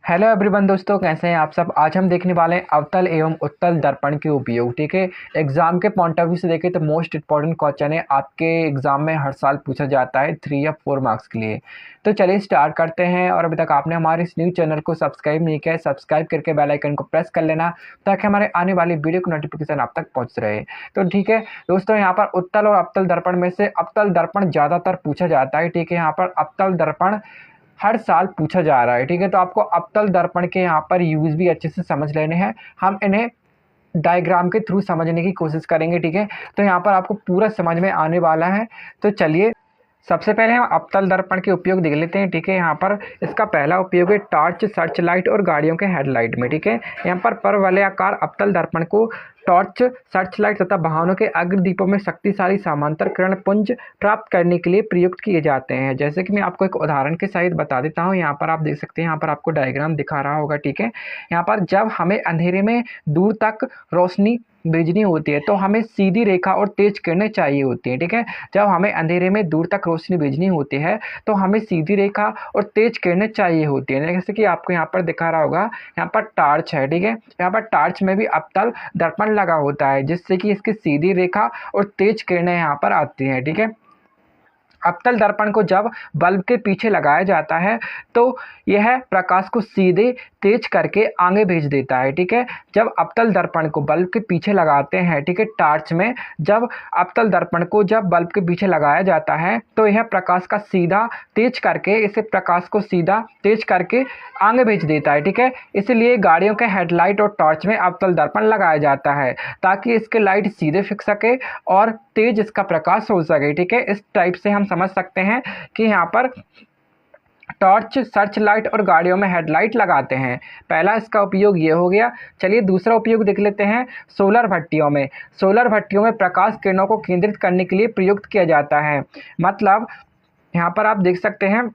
Hello everyone दोस्तों, कैसे हैं आप सब। आज हम देखने वाले हैं अवतल एवं उत्तल दर्पण के उपयोग। ठीक है, एग्जाम के पॉइंट ऑफ व्यू से देखें तो मोस्ट इंपॉर्टेंट क्वेश्चन है, आपके एग्जाम में हर साल पूछा जाता है 3 या 4 मार्क्स के लिए। तो चलिए स्टार्ट करते हैं। और अभी तक आपने हमारे इस न्यूज़ चैनल को सब्सक्राइब नहीं किया है, सब्सक्राइब करके बेल आइकन को प्रेस कर लेना ताकि हमारे आने वाली वीडियो की नोटिफिकेशन आप तक पहुँच रहे। तो ठीक है दोस्तों, यहाँ पर उत्तल और अवतल दर्पण में से अवतल दर्पण ज़्यादातर पूछा जाता है। ठीक है, यहाँ पर अवतल दर्पण हर साल पूछा जा रहा है। ठीक है, तो आपको अवतल दर्पण के यहाँ पर यूज़ भी अच्छे से समझ लेने हैं। हम इन्हें डायग्राम के थ्रू समझने की कोशिश करेंगे। ठीक है, तो यहाँ पर आपको पूरा समझ में आने वाला है। तो चलिए सबसे पहले हम अवतल दर्पण के उपयोग देख लेते हैं। ठीक है, यहाँ पर इसका पहला उपयोग है टॉर्च, सर्च लाइट और गाड़ियों के हेडलाइट में। ठीक है, यहाँ पर परवलयाकार अवतल दर्पण को टॉर्च, सर्च लाइट तथा वाहनों के अग्रदीपों में शक्तिशाली समांतर किरण पुंज प्राप्त करने के लिए प्रयुक्त किए जाते हैं। जैसे कि मैं आपको एक उदाहरण के सहित बता देता हूँ। यहाँ पर आप देख सकते हैं, यहाँ पर आपको डायग्राम दिखा रहा होगा। ठीक है, यहाँ पर जब हमें अंधेरे में दूर तक रोशनी भेजनी होती है तो हमें सीधी रेखा और तेज किरणें चाहिए होती हैं। ठीक है, जब हमें अंधेरे में दूर तक रोशनी भेजनी होती है तो हमें सीधी रेखा और तेज किरणें चाहिए होती हैं। जैसे कि आपको यहाँ पर दिखा रहा होगा, यहाँ पर टॉर्च है। ठीक है, यहाँ पर टॉर्च में भी अवतल दर्पण लगा होता है जिससे कि इसकी सीधी रेखा और तेज किरणें यहाँ पर आती हैं। ठीक है, अवतल दर्पण को जब बल्ब के पीछे लगाया जाता है तो यह प्रकाश को सीधे तेज करके आगे भेज देता है। ठीक है, जब अवतल दर्पण को बल्ब के पीछे लगाते हैं, ठीक है, टॉर्च में जब अवतल दर्पण को जब बल्ब के पीछे लगाया जाता है तो यह प्रकाश का सीधा तेज करके इसे प्रकाश को सीधा तेज करके आगे भेज देता है। ठीक है, इसलिए गाड़ियों के हेडलाइट और टॉर्च में अवतल दर्पण लगाया जाता है ताकि इसके लाइट सीधे फिक सके और तेज इसका प्रकाश हो सके। ठीक है, इस टाइप से हम समझ सकते हैं कि यहाँ पर टॉर्च, सर्च लाइट और गाड़ियों में हेडलाइट लगाते हैं। पहला इसका उपयोग ये हो गया। चलिए दूसरा उपयोग देख लेते हैं। सोलर भट्टियों में, सोलर भट्टियों में प्रकाश किरणों को केंद्रित करने के लिए प्रयुक्त किया जाता है। मतलब यहाँ पर आप देख सकते हैं,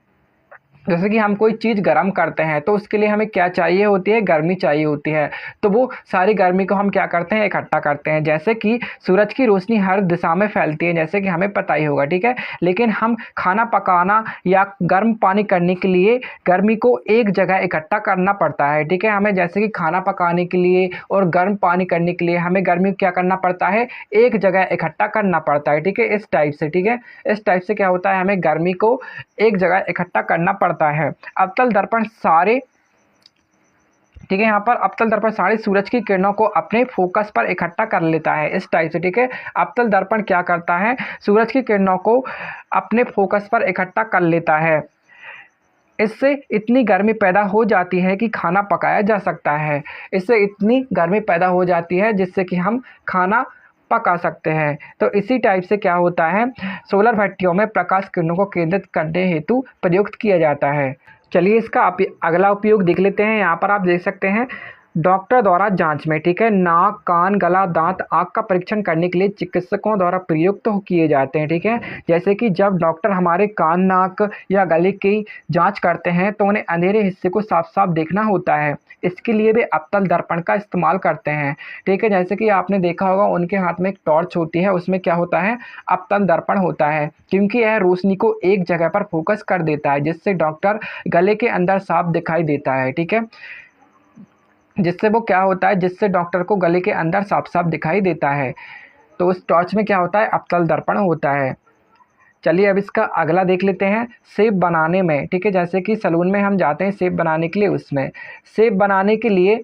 जैसे कि हम कोई चीज़ गर्म करते हैं तो उसके लिए हमें क्या चाहिए होती है, गर्मी चाहिए होती है। तो वो सारी गर्मी को हम क्या करते हैं, इकट्ठा करते हैं। जैसे कि सूरज की रोशनी हर दिशा में फैलती है, जैसे कि हमें पता ही होगा। ठीक है, लेकिन हम खाना पकाना या गर्म पानी करने के लिए गर्मी को एक जगह इकट्ठा करना पड़ता है। ठीक है, हमें जैसे कि खाना पकाने के लिए और गर्म पानी करने के लिए हमें गर्मी को क्या करना पड़ता है, एक जगह इकट्ठा करना पड़ता है। ठीक है, इस टाइप से। ठीक है, इस टाइप से क्या होता है, हमें गर्मी को एक जगह इकट्ठा करना पड़ता है। अवतल दर्पण सारे, ठीक है, यहाँ पर अवतल दर्पण सारे सूरज की किरणों को अपने फोकस पर इकट्ठा कर लेता है, इस टाइप से। ठीक है, अवतल दर्पण क्या करता है, सूरज की किरणों को अपने फोकस पर इकट्ठा कर लेता है। इससे इतनी गर्मी पैदा हो जाती है कि खाना पकाया जा सकता है। इससे इतनी गर्मी पैदा हो जाती है जिससे कि हम खाना पका सकते हैं। तो इसी टाइप से क्या होता है, सोलर भट्टियों में प्रकाश किरणों को केंद्रित करने हेतु प्रयुक्त किया जाता है। चलिए इसका अगला उपयोग देख लेते हैं। यहाँ पर आप देख सकते हैं, डॉक्टर द्वारा जांच में, ठीक है, नाक, कान, गला, दांत, आँख का परीक्षण करने के लिए चिकित्सकों द्वारा प्रयुक्त किए जाते हैं। ठीक है, जैसे कि जब डॉक्टर हमारे कान, नाक या गले की जांच करते हैं तो उन्हें अंधेरे हिस्से को साफ साफ देखना होता है। इसके लिए वे अवतल दर्पण का इस्तेमाल करते हैं। ठीक है, जैसे कि आपने देखा होगा उनके हाथ में एक टॉर्च होती है, उसमें क्या होता है, अवतल दर्पण होता है, क्योंकि यह रोशनी को एक जगह पर फोकस कर देता है जिससे डॉक्टर गले के अंदर साफ दिखाई देता है। ठीक है, जिससे वो क्या होता है, जिससे डॉक्टर को गले के अंदर साफ साफ दिखाई देता है। तो उस टॉर्च में क्या होता है, अवतल दर्पण होता है। चलिए अब इसका अगला देख लेते हैं, सेब बनाने में। ठीक है, जैसे कि सलून में हम जाते हैं सेब बनाने के लिए, उसमें सेब बनाने के लिए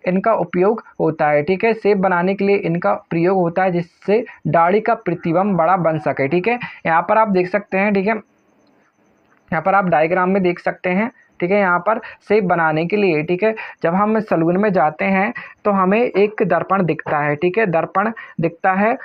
इनका उपयोग होता है। ठीक है, सेब बनाने के लिए इनका प्रयोग होता है जिससे दाढ़ी का प्रतिबिंब बड़ा बन सके। ठीक है, यहाँ पर आप देख सकते हैं। ठीक है, यहाँ पर आप डायग्राम में देख सकते हैं। ठीक है, यहाँ पर सेब बनाने के लिए, ठीक है, जब हम सलून में जाते हैं तो हमें एक दर्पण दिखता है। ठीक है, दर्पण दिखता है,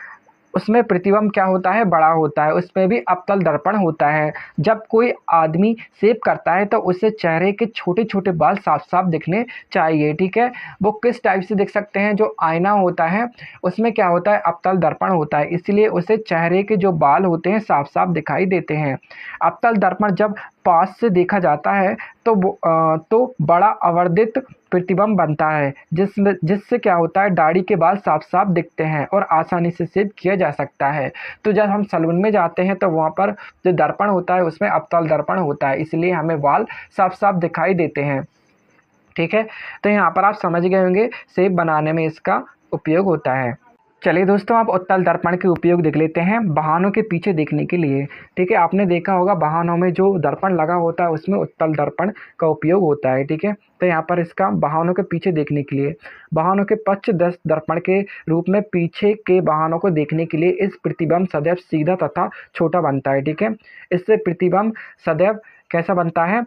उसमें प्रतिबिंब क्या होता है, बड़ा होता है, उसमें भी अवतल दर्पण होता है। जब कोई आदमी शेव करता है तो उसे चेहरे के छोटे छोटे बाल साफ साफ दिखने चाहिए। ठीक है, वो किस टाइप से दिख सकते हैं, जो आईना होता है उसमें क्या होता है, अवतल दर्पण होता है, इसलिए उसे चेहरे के जो बाल होते हैं साफ साफ दिखाई देते हैं। अवतल दर्पण जब पास से देखा जाता है तो बड़ा आवर्धित प्रतिबिंब बनता है जिससे क्या होता है, दाढ़ी के बाल साफ साफ दिखते हैं और आसानी से शेव किया जा सकता है। तो जब हम सैलून में जाते हैं तो वहाँ पर जो दर्पण होता है उसमें अवतल दर्पण होता है, इसलिए हमें बाल साफ साफ दिखाई देते हैं। ठीक है। तो यहाँ पर आप समझ गए होंगे शेप बनाने में इसका उपयोग होता है। चलिए दोस्तों, आप उत्तल दर्पण के उपयोग देख लेते हैं वाहनों के पीछे देखने के लिए। ठीक है, आपने देखा होगा वाहनों में जो दर्पण लगा होता है उसमें उत्तल दर्पण का उपयोग होता है। ठीक है, तो यहाँ पर इसका वाहनों के पीछे देखने के लिए, वाहनों के पक्ष दस दर्पण के रूप में पीछे के वाहनों को देखने के लिए इस प्रतिबिंब सदैव सीधा तथा छोटा बनता है। ठीक है, इससे प्रतिबिंब सदैव कैसा बनता है,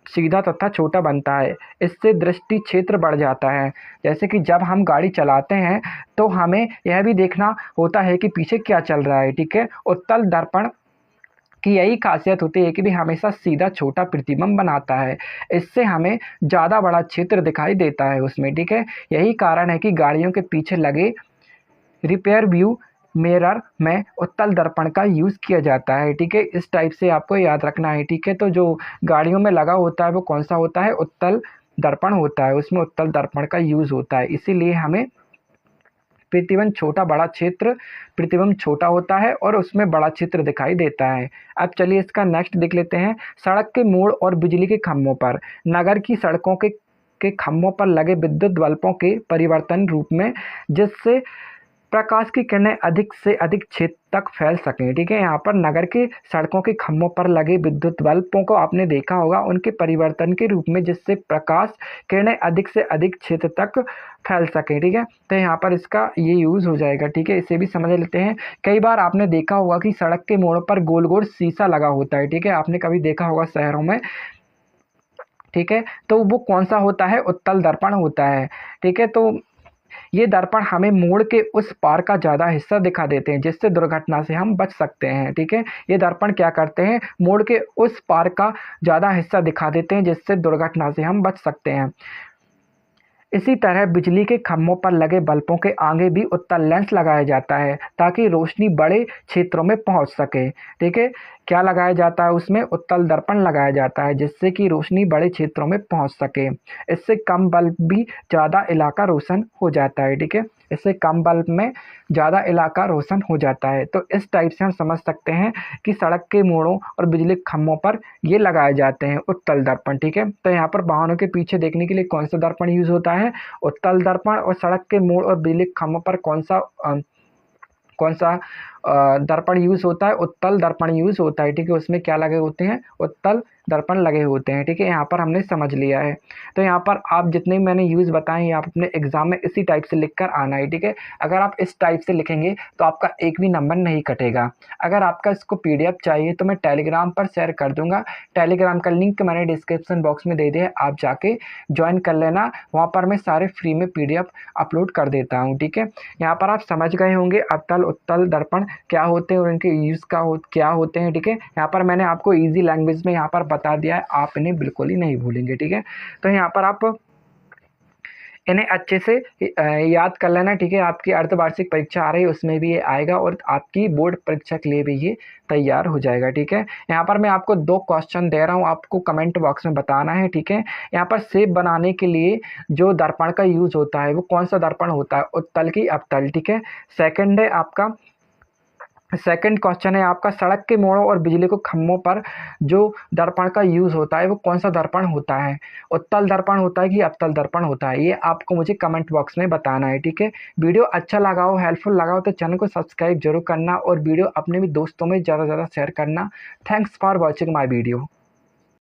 सीधा तथा छोटा बनता है। इससे दृष्टि क्षेत्र बढ़ जाता है। जैसे कि जब हम गाड़ी चलाते हैं तो हमें यह भी देखना होता है कि पीछे क्या चल रहा है। ठीक है, उत्तल दर्पण की यही खासियत होती है कि भी हमेशा सीधा छोटा प्रतिबिंब बनाता है। इससे हमें ज़्यादा बड़ा क्षेत्र दिखाई देता है उसमें। ठीक है, यही कारण है कि गाड़ियों के पीछे लगे रिपेयर व्यू मिरर में उत्तल दर्पण का यूज़ किया जाता है। ठीक है, इस टाइप से आपको याद रखना है। ठीक है, तो जो गाड़ियों में लगा होता है वो कौन सा होता है, उत्तल दर्पण होता है, उसमें उत्तल दर्पण का यूज़ होता है। इसीलिए हमें प्रतिबिंब छोटा बड़ा क्षेत्र, प्रतिबिंब छोटा होता है और उसमें बड़ा क्षेत्र दिखाई देता है। अब चलिए इसका नेक्स्ट देख लेते हैं। सड़क के मोड़ और बिजली के खंभों पर, नगर की सड़कों के खंभों पर लगे विद्युत बल्बों के परिवर्तन रूप में, जिससे प्रकाश की किरणें अधिक से अधिक क्षेत्र तक फैल सकें। ठीक है, यहाँ पर नगर के सड़कों के खंभों पर लगे विद्युत बल्बों को आपने देखा होगा, उनके परिवर्तन के रूप में, जिससे प्रकाश किरणें अधिक से अधिक क्षेत्र तक फैल सकें। ठीक है, तो यहाँ पर इसका ये यूज़ हो जाएगा। ठीक है, इसे भी समझ लेते हैं। कई बार आपने देखा होगा कि सड़क के मोड़ पर गोल गोल शीशा लगा होता है। ठीक है, आपने कभी देखा होगा शहरों में। ठीक है, तो वो कौन सा होता है, उत्तल दर्पण होता है। ठीक है, तो ये दर्पण हमें मोड़ के उस पार का ज़्यादा हिस्सा दिखा देते हैं, जिससे दुर्घटना से हम बच सकते हैं। ठीक है, ये दर्पण क्या करते हैं, मोड़ के उस पार का ज़्यादा हिस्सा दिखा देते हैं, जिससे दुर्घटना से हम बच सकते हैं। इसी तरह बिजली के खंभों पर लगे बल्बों के आगे भी उत्तल लेंस लगाया जाता है, ताकि रोशनी बड़े क्षेत्रों में पहुंच सके। ठीक है, क्या लगाया जाता है उसमें, उत्तल दर्पण लगाया जाता है, जिससे कि रोशनी बड़े क्षेत्रों में पहुंच सके। इससे कम बल्ब भी ज़्यादा इलाका रोशन हो जाता है। ठीक है, इससे कम बल्ब में ज़्यादा इलाका रोशन हो जाता है। तो इस टाइप से हम समझ सकते हैं कि सड़क के मोड़ों और बिजली के खंभों पर ये लगाए जाते हैं उत्तल दर्पण। ठीक है, तो यहाँ पर वाहनों के पीछे देखने के लिए कौन सा दर्पण यूज़ होता है, उत्तल दर्पण। और सड़क के मोड़ और बिजली के खंभों पर कौन सा दर्पण यूज़ होता है, उत्तल दर्पण यूज़ होता है। ठीक है, उसमें क्या लगे होते हैं, उत्तल दर्पण लगे होते हैं। ठीक है, यहाँ पर हमने समझ लिया है। तो यहाँ पर आप जितने मैंने यूज़ बताए हैं आप अपने एग्जाम में इसी टाइप से लिखकर आना है। ठीक है, अगर आप इस टाइप से लिखेंगे तो आपका एक भी नंबर नहीं कटेगा। अगर आपका इसको PDF चाहिए तो मैं टेलीग्राम पर शेयर कर दूंगा। टेलीग्राम का लिंक मैंने डिस्क्रिप्शन बॉक्स में दे दिया है, आप जाके ज्वाइन कर लेना। वहाँ पर मैं सारे फ्री में PDF अपलोड कर देता हूँ। ठीक है, यहाँ पर आप समझ गए होंगे अवतल उत्तल दर्पण क्या होते हैं और इनके यूज़ क्या होते हैं। ठीक है, यहाँ पर मैंने आपको इजी लैंग्वेज में यहाँ पर बता दिया है, आप इन्हें बिल्कुल ही नहीं भूलेंगे। ठीक है, तो यहाँ पर आप इन्हें अच्छे से याद कर लेना। ठीक है, आपकी अर्धवार्षिक परीक्षा आ रही है उसमें भी ये आएगा और आपकी बोर्ड परीक्षा के लिए भी ये तैयार हो जाएगा। ठीक है, यहाँ पर मैं आपको 2 क्वेश्चन दे रहा हूँ, आपको कमेंट बॉक्स में बताना है। ठीक है, यहाँ पर शेप बनाने के लिए जो दर्पण का यूज़ होता है वो कौन सा दर्पण होता है, उत्तल की अवतल। ठीक है, सेकंड है आपका, सेकंड क्वेश्चन है आपका, सड़क के मोड़ों और बिजली को खंभों पर जो दर्पण का यूज़ होता है वो कौन सा दर्पण होता है, उत्तल दर्पण होता है कि अवतल दर्पण होता है, ये आपको मुझे कमेंट बॉक्स में बताना है। ठीक है, वीडियो अच्छा लगा हो, हेल्पफुल लगा हो तो चैनल को सब्सक्राइब जरूर करना और वीडियो अपने भी दोस्तों में ज़्यादा से ज़्यादा शेयर करना। Thanks for watching my video.